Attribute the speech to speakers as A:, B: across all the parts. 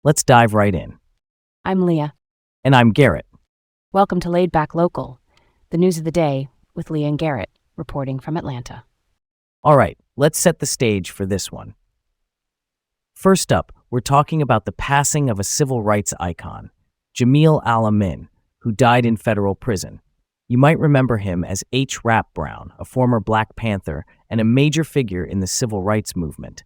A: Let's dive right in.
B: I'm Leah.
A: And I'm Garrett.
B: Welcome to Laid Back Local, the news of the day with Leah and Garrett, reporting from Atlanta.
A: All right, let's set the stage for this one. First up, we're talking about the passing of a civil rights icon, Jamil Al-Amin, who died in federal prison. You might remember him as H. Rap Brown, a former Black Panther and a major figure in the civil rights movement.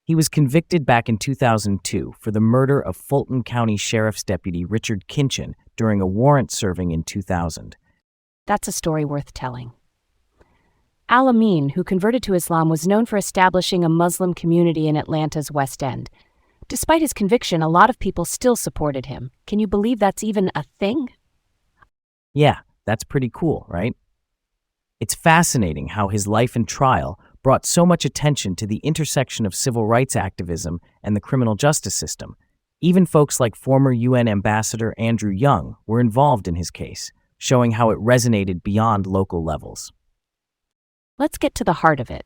A: He was convicted back in 2002 for the murder of Fulton County Sheriff's Deputy Richard Kinchin during a warrant serving in 2000.
B: That's a story worth telling. Al-Amin, who converted to Islam, was known for establishing a Muslim community in Atlanta's West End. Despite his conviction, a lot of people still supported him. Can you believe that's even a thing?
A: Yeah, that's pretty cool, right? It's fascinating how his life and trial brought so much attention to the intersection of civil rights activism and the criminal justice system. Even folks like former UN Ambassador Andrew Young were involved in his case, showing how it resonated beyond local levels.
B: Let's get to the heart of it.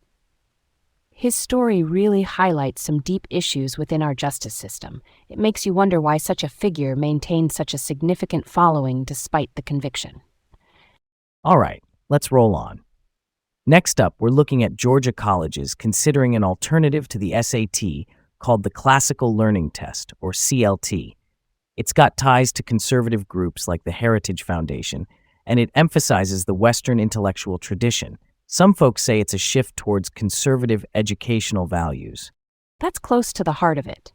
B: His story really highlights some deep issues within our justice system. It makes you wonder why such a figure maintained such a significant following despite the conviction.
A: All right, let's roll on. Next up, we're looking at Georgia colleges considering an alternative to the SAT called the Classical Learning Test, or CLT. It's got ties to conservative groups like the Heritage Foundation, and it emphasizes the Western intellectual tradition. Some folks say it's a shift towards conservative educational values.
B: That's close to the heart of it.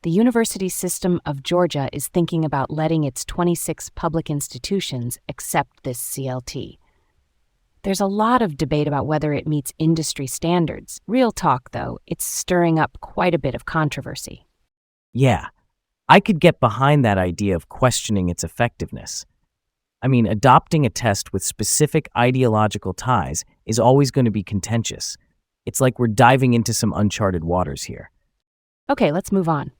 B: The University System of Georgia is thinking about letting its 26 public institutions accept this CLT. There's a lot of debate about whether it meets industry standards. Real talk, though, it's stirring up quite a bit of controversy.
A: Yeah, I could get behind that idea of questioning its effectiveness. I mean, adopting a test with specific ideological ties is always going to be contentious. It's like we're diving into some uncharted waters here.
B: Okay, let's move on.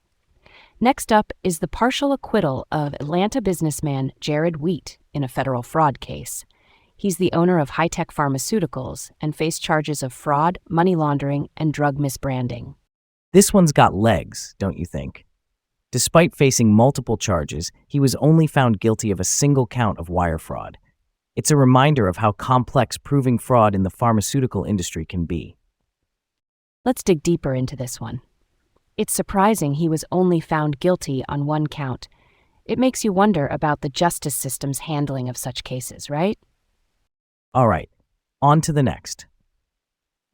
B: Next up is the partial acquittal of Atlanta businessman Jared Wheat in a federal fraud case. He's the owner of high-tech pharmaceuticals and faced charges of fraud, money laundering, and drug misbranding.
A: This one's got legs, don't you think? Despite facing multiple charges, he was only found guilty of a single count of wire fraud. It's a reminder of how complex proving fraud in the pharmaceutical industry can be.
B: Let's dig deeper into this one. It's surprising he was only found guilty on one count. It makes you wonder about the justice system's handling of such cases, right?
A: All right, on to the next.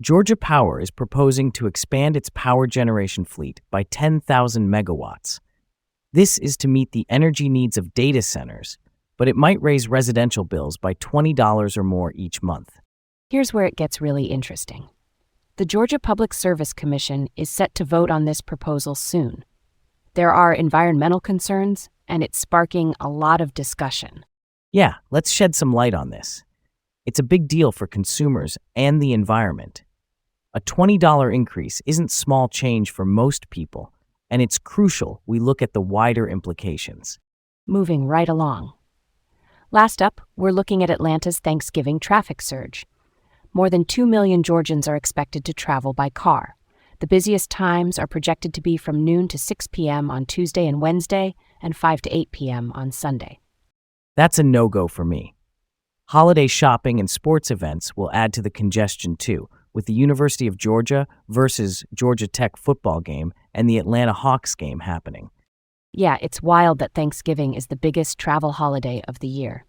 A: Georgia Power is proposing to expand its power generation fleet by 10,000 megawatts. This is to meet the energy needs of data centers, but it might raise residential bills by $20 or more each month.
B: Here's where it gets really interesting. The Georgia Public Service Commission is set to vote on this proposal soon. There are environmental concerns, and it's sparking a lot of discussion.
A: Yeah, let's shed some light on this. It's a big deal for consumers and the environment. A $20 increase isn't small change for most people, and it's crucial we look at the wider implications.
B: Moving right along. Last up, we're looking at Atlanta's Thanksgiving traffic surge. More than 2 million Georgians are expected to travel by car. The busiest times are projected to be from noon to 6 p.m. on Tuesday and Wednesday, and 5 to 8 p.m. on Sunday.
A: That's a no-go for me. Holiday shopping and sports events will add to the congestion too, with the University of Georgia versus Georgia Tech football game and the Atlanta Hawks game happening.
B: Yeah, it's wild that Thanksgiving is the biggest travel holiday of the year.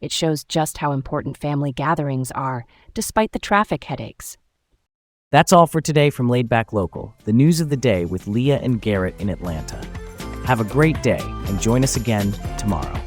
B: It shows just how important family gatherings are, despite the traffic headaches.
A: That's all for today from Laid Back Local, the news of the day with Leah and Garrett in Atlanta. Have a great day and join us again tomorrow.